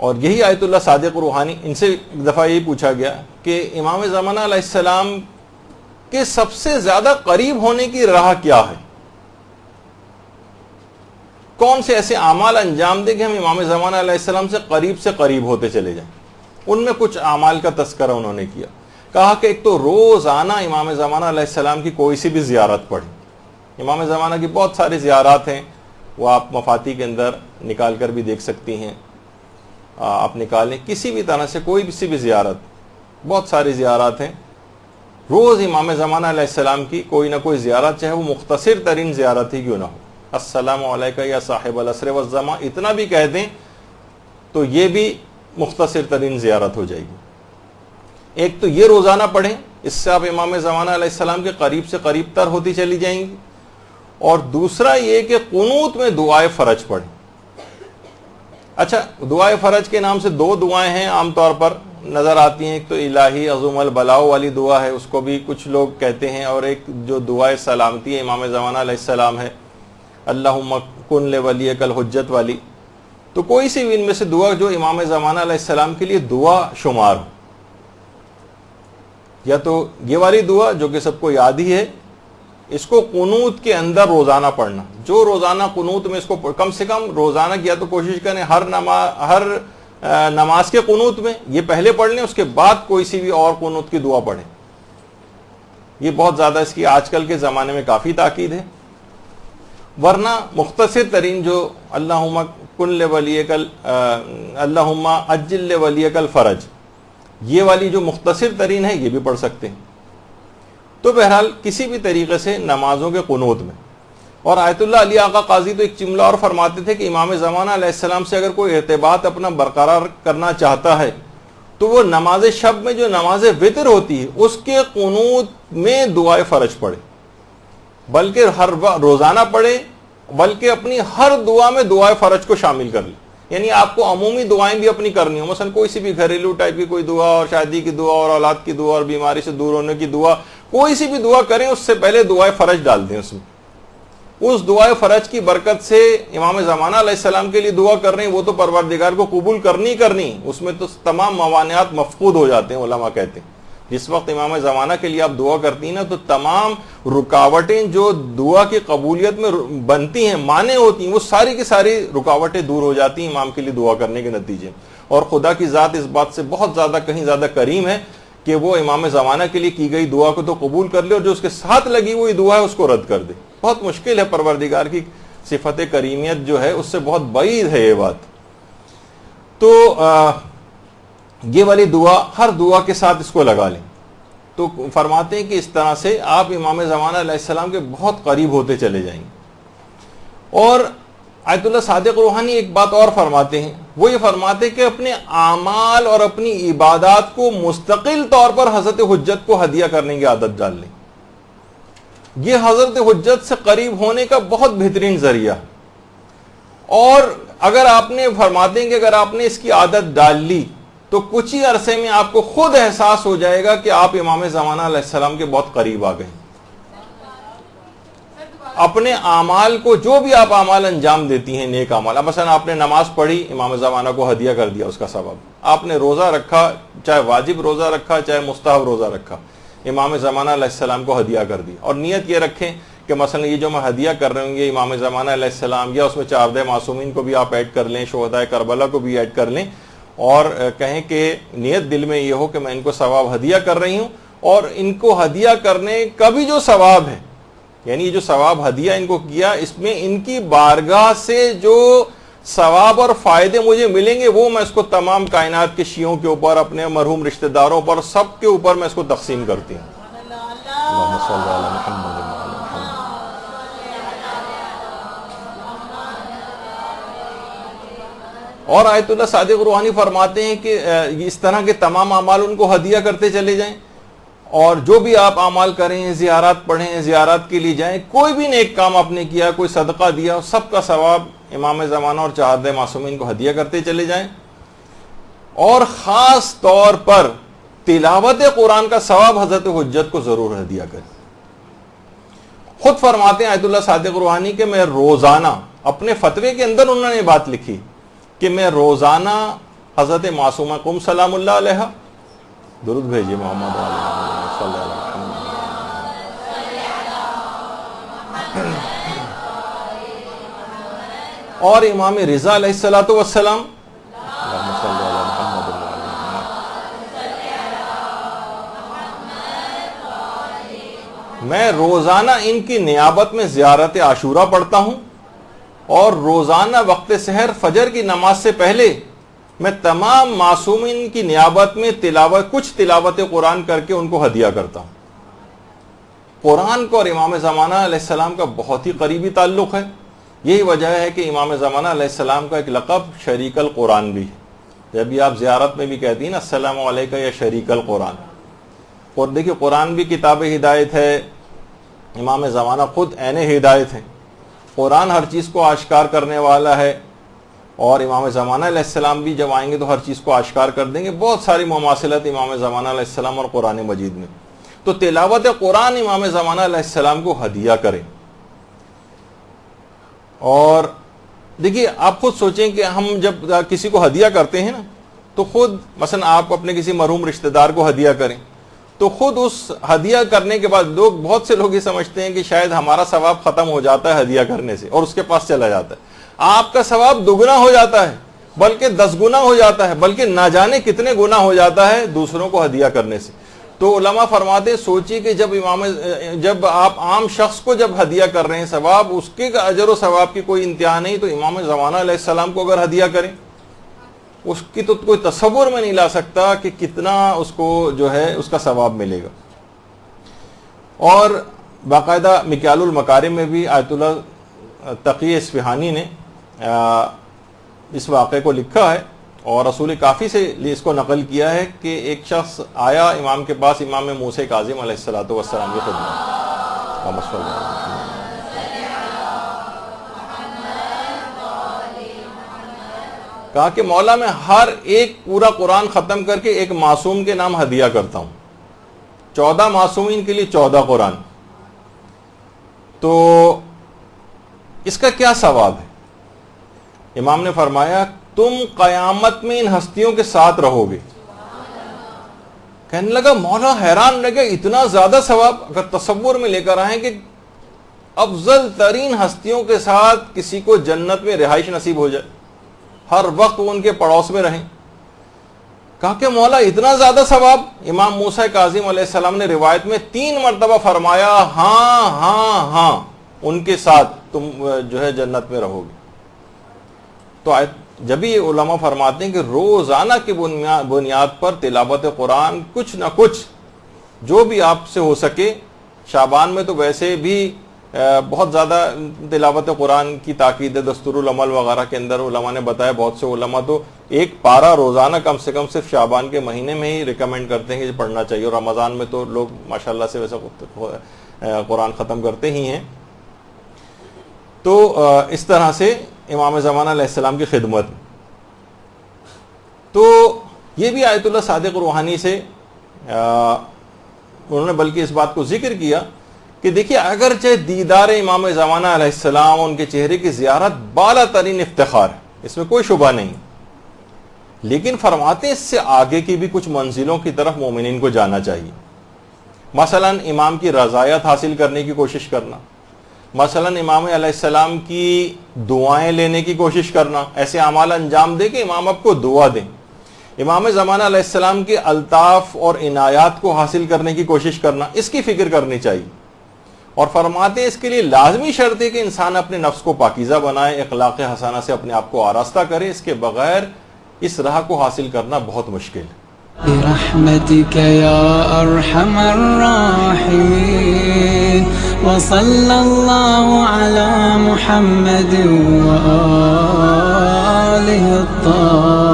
اور یہی آیت اللہ صادق روحانی، ان سے ایک دفعہ یہی پوچھا گیا کہ امام زمانہ علیہ السلام کے سب سے زیادہ قریب ہونے کی راہ کیا ہے، کون سے ایسے اعمال انجام دیں کہ ہم امام زمانہ علیہ السلام سے قریب ہوتے چلے جائیں. ان میں کچھ اعمال کا تذکرہ انہوں نے کیا. کہا کہ ایک تو روزانہ امام زمانہ علیہ السلام کی کوئی سی بھی زیارت پڑھیں. امام زمانہ کی بہت ساری زیارات ہیں، وہ آپ مفاتی کے اندر نکال کر بھی دیکھ سکتی ہیں. آپ نکالیں کسی بھی طرح سے کوئی سی بھی زیارت، بہت ساری زیارات ہیں. روز امام زمانہ علیہ السلام کی کوئی نہ کوئی زیارت، چاہے وہ مختصر ترین زیارت ہی کیوں نہ ہو. السلام علیکہ یا صاحب العصر والزمان اتنا بھی کہہ دیں تو یہ بھی مختصر ترین زیارت ہو جائے گی. ایک تو یہ روزانہ پڑھیں، اس سے آپ امام زمانہ علیہ السلام کے قریب سے قریب تر ہوتی چلی جائیں گی. اور دوسرا یہ کہ قنوت میں دعائے فرج پڑھیں. اچھا، دعائے فرج کے نام سے دو دعائیں ہیں عام طور پر نظر آتی ہیں. ایک تو الہی عظم البلاء والی دعا ہے، اس کو بھی کچھ لوگ کہتے ہیں، اور ایک جو دعائے سلامتی ہے امام زمانہ علیہ السلام ہے، اللہم کن لولیک الحجت والی. تو کوئی سی بھی ان میں سے دعا جو امام زمانہ علیہ السلام کے لیے دعا شمار ہو، یا تو یہ والی دعا جو کہ سب کو یاد ہی ہے، اس کو قنوت کے اندر روزانہ پڑھنا. جو روزانہ قنوت میں اس کو کم سے کم روزانہ کیا تو کوشش کریں ہر نماز کے قنوت میں یہ پہلے پڑھ لیں، اس کے بعد کوئی سی بھی اور قنوت کی دعا پڑھیں. یہ بہت زیادہ اس کی آج کل کے زمانے میں کافی تاکید ہے. ورنہ مختصر ترین جو اللہم کن لولیک اللہم عجل لولیک الفرج، یہ والی جو مختصر ترین ہے یہ بھی پڑھ سکتے ہیں. تو بہرحال کسی بھی طریقے سے نمازوں کے قنوت میں. اور آیت اللہ علی آقا قاضی تو ایک جملہ اور فرماتے تھے کہ امام زمانہ علیہ السلام سے اگر کوئی ارتباط اپنا برقرار کرنا چاہتا ہے تو وہ نماز شب میں جو نماز وتر ہوتی ہے اس کے قنوت میں دعائے فرج پڑھے، بلکہ ہر روزانہ پڑھے، بلکہ اپنی ہر دعا میں دعائے فرج کو شامل کر لیں. یعنی آپ کو عمومی دعائیں بھی اپنی کرنی ہو، مثلا کوئی سی بھی گھریلو ٹائپ کی کوئی دعا، اور شادی کی دعا، اور اولاد کی دعا، اور بیماری سے دور ہونے کی دعا، کوئی سی بھی دعا کریں اس سے پہلے دعائے فرج ڈال دیں. اس میں اس دعائے فرج کی برکت سے امام زمانہ علیہ السلام کے لیے دعا کر رہے ہیں، وہ تو پروردگار کو قبول کرنی، اس میں تو تمام موانعات مفقود ہو جاتے ہیں. علماء کہتے ہیں جس وقت امام زمانہ کے لیے آپ دعا کرتی ہیں نا تو تمام رکاوٹیں جو دعا کی قبولیت میں بنتی ہیں، مانع ہوتی ہیں، وہ ساری کی ساری رکاوٹیں دور ہو جاتی ہیں امام کے لیے دعا کرنے کے نتیجے. اور خدا کی ذات اس بات سے بہت زیادہ کہیں زیادہ کریم ہے کہ وہ امام زمانہ کے لیے کی گئی دعا کو تو قبول کر لے، اور جو اس کے ساتھ لگی ہوئی دعا ہے اس کو رد کر دے. بہت مشکل ہے، پروردگار کی صفت کریمیت جو ہے اس سے بہت بعید ہے یہ بات. تو یہ والی دعا ہر دعا کے ساتھ اس کو لگا لیں. تو فرماتے ہیں کہ اس طرح سے آپ امام زمانہ علیہ السلام کے بہت قریب ہوتے چلے جائیں گے. اور آیت اللہ صادق روحانی ایک بات اور فرماتے ہیں، وہ یہ فرماتے ہیں کہ اپنے اعمال اور اپنی عبادات کو مستقل طور پر حضرت حجت کو ہدیہ کرنے کی عادت ڈال لیں. یہ حضرت حجت سے قریب ہونے کا بہت بہترین ذریعہ. اور اگر آپ نے فرماتے ہیں کہ اگر آپ نے اس کی عادت ڈال لی تو کچھ ہی عرصے میں آپ کو خود احساس ہو جائے گا کہ آپ امام زمانہ علیہ السلام کے بہت قریب آ گئے. اپنے اعمال کو، جو بھی آپ اعمال انجام دیتی ہیں نیک اعمال، مثلا آپ نے نماز پڑھی، امام زمانہ کو ہدیہ کر دیا اس کا ثواب. آپ نے روزہ رکھا، چاہے واجب روزہ رکھا چاہے مستحب روزہ رکھا، امام زمانہ علیہ السلام کو ہدیہ کر دیا. اور نیت یہ رکھیں کہ مثلا یہ جو میں ہدیہ کر رہے ہوں گے امام زمانہ علیہ السلام، یا اس میں 4 معصومین کو بھی آپ ایڈ کر لیں، شہداء کربلا کو بھی ایڈ کر لیں، اور کہیں کہ نیت دل میں یہ ہو کہ میں ان کو ثواب ہدیہ کر رہی ہوں، اور ان کو ہدیہ کرنے کا بھی جو ثواب ہے، یعنی یہ جو ثواب ہدیہ ان کو کیا، اس میں ان کی بارگاہ سے جو ثواب اور فائدے مجھے ملیں گے وہ میں اس کو تمام کائنات کے شیعوں کے اوپر، اپنے مرحوم رشتہ داروں پر، سب کے اوپر میں اس کو تقسیم کرتی ہوں. اللہم صلی علی محمد. اور آیت اللہ صادق روحانی فرماتے ہیں کہ اس طرح کے تمام اعمال ان کو ہدیہ کرتے چلے جائیں، اور جو بھی آپ اعمال کریں، زیارات پڑھیں، زیارات کے لیے جائیں، کوئی بھی نیک کام آپ نے کیا، کوئی صدقہ دیا، سب کا ثواب امام زمانہ اور 4 معصومین کو ہدیہ کرتے چلے جائیں. اور خاص طور پر تلاوت قرآن کا ثواب حضرت حجت کو ضرور ہدیہ کریں. خود فرماتے ہیں آیت اللہ صادق روحانی کہ میں روزانہ، اپنے فتوے کے اندر انہوں نے بات لکھی کہ میں روزانہ حضرت معصومہ قم سلام اللہ علیہ درود بھیجیے محمد علیہ صلی اللہ علیہ وسلم. اور امام رضا علیہ الصلوۃ والسلام اللہم صلی علی محمد وعلی محمد. میں روزانہ ان کی نیابت میں زیارت عاشورہ پڑھتا ہوں اور روزانہ وقت سحر فجر کی نماز سے پہلے میں تمام معصومین کی نیابت میں کچھ تلاوت قرآن کر کے ان کو ہدیہ کرتا ہوں. قرآن کو اور امام زمانہ علیہ السلام کا بہت ہی قریبی تعلق ہے. یہی وجہ ہے کہ امام زمانہ علیہ السلام کا ایک لقب شریک القرآن بھی ہے. جب بھی آپ زیارت میں بھی کہتی ہیں نا السلام علیکم یا شریک القرآن. اور دیکھیے قرآن بھی کتاب ہدایت ہے, امام زمانہ خود عین ہدایت ہیں. قرآن ہر چیز کو آشکار کرنے والا ہے اور امام زمانہ علیہ السلام بھی جب آئیں گے تو ہر چیز کو آشکار کر دیں گے. بہت ساری مماثلت امام زمانہ علیہ السلام اور قرآن مجید میں. تو تلاوت قرآن امام زمانہ علیہ السلام کو ہدیہ کریں. اور دیکھیے آپ خود سوچیں کہ ہم جب کسی کو ہدیہ کرتے ہیں نا تو خود مثلا آپ اپنے کسی مرحوم رشتہ دار کو ہدیہ کریں تو خود اس ہدیہ کرنے کے بعد بہت سے لوگ یہ سمجھتے ہیں کہ شاید ہمارا ثواب ختم ہو جاتا ہے ہدیہ کرنے سے اور اس کے پاس چلا جاتا ہے. آپ کا ثواب دگنا ہو جاتا ہے, بلکہ 10 گنا ہو جاتا ہے, بلکہ نہ جانے کتنے گنا ہو جاتا ہے دوسروں کو ہدیہ کرنے سے. تو علماء فرماتے ہیں سوچیے کہ جب آپ عام شخص کو جب ہدیہ کر رہے ہیں ثواب اس کے اجر و ثواب کی کوئی انتہا نہیں, تو امام زمانہ علیہ السلام کو اگر ہدیہ کریں اس کی تو کوئی تصور میں نہیں لا سکتا کہ کتنا اس کو جو ہے اس کا ثواب ملے گا. اور باقاعدہ مکیال المکارم میں بھی آیت اللہ تقی اصفہانی نے اس واقعے کو لکھا ہے اور رسول کافی سے اس کو نقل کیا ہے کہ ایک شخص آیا امام کے پاس, امام موسیٰ کاظم علیہ الصلوۃ والسلام کی خدمت. کہا کہ مولا میں ہر ایک پورا قرآن ختم کر کے ایک معصوم کے نام ہدیہ کرتا ہوں, 14 معصومین کے لیے 14 قرآن, تو اس کا کیا ثواب ہے؟ امام نے فرمایا تم قیامت میں ان ہستیوں کے ساتھ رہو گے. کہنے لگا مولا حیران لگے اتنا زیادہ ثواب. اگر تصور میں لے کر آئیں کہ افضل ترین ہستیوں کے ساتھ کسی کو جنت میں رہائش نصیب ہو جائے, ہر وقت وہ ان کے پڑوس میں رہیں. کہا کہ مولا اتنا زیادہ ثواب. امام موسیٰ کاظم علیہ السلام نے روایت میں 3 مرتبہ فرمایا ہاں ہاں ہاں ان کے ساتھ تم جو ہے جنت میں رہو گے. تو جب یہ علماء فرماتے ہیں کہ روزانہ کی بنیاد پر تلاوت قرآن کچھ نہ کچھ جو بھی آپ سے ہو سکے, شعبان میں تو ویسے بھی بہت زیادہ تلاوت قرآن کی تاکید ہے, دستور العمل وغیرہ کے اندر علماء نے بتایا. بہت سے علماء تو ایک پارہ روزانہ کم سے کم صرف شعبان کے مہینے میں ہی ریکمینڈ کرتے ہیں کہ پڑھنا چاہیے, اور رمضان میں تو لوگ ماشاءاللہ سے ویسا قرآن ختم کرتے ہی ہیں. تو اس طرح سے امام زمانہ علیہ السلام کی خدمت. تو یہ بھی آیت اللہ صادق روحانی سے انہوں نے بلکہ اس بات کو ذکر کیا کہ دیکھیے اگرچہ دیدار امام زمانہ علیہ السلام ان کے چہرے کی زیارت بالا ترین افتخار ہے, اس میں کوئی شبہ نہیں, لیکن فرماتے اس سے آگے کی بھی کچھ منزلوں کی طرف مومنین کو جانا چاہیے. مثلا امام کی رضایت حاصل کرنے کی کوشش کرنا, مثلا امام علیہ السلام کی دعائیں لینے کی کوشش کرنا, ایسے اعمال انجام دے کہ امام آپ کو دعا دیں. امام زمانہ علیہ السلام کے الطاف اور عنایات کو حاصل کرنے کی کوشش کرنا, اس کی فکر کرنی چاہیے. اور فرماتے ہیں اس کے لیے لازمی شرط ہے کہ انسان اپنے نفس کو پاکیزہ بنائے, اخلاق حسنہ سے اپنے آپ کو آراستہ کرے. اس کے بغیر اس راہ کو حاصل کرنا بہت مشکل ہے. برحمتك يا أرحم الراحمين وصلى الله على محمد وآله الطاهرين.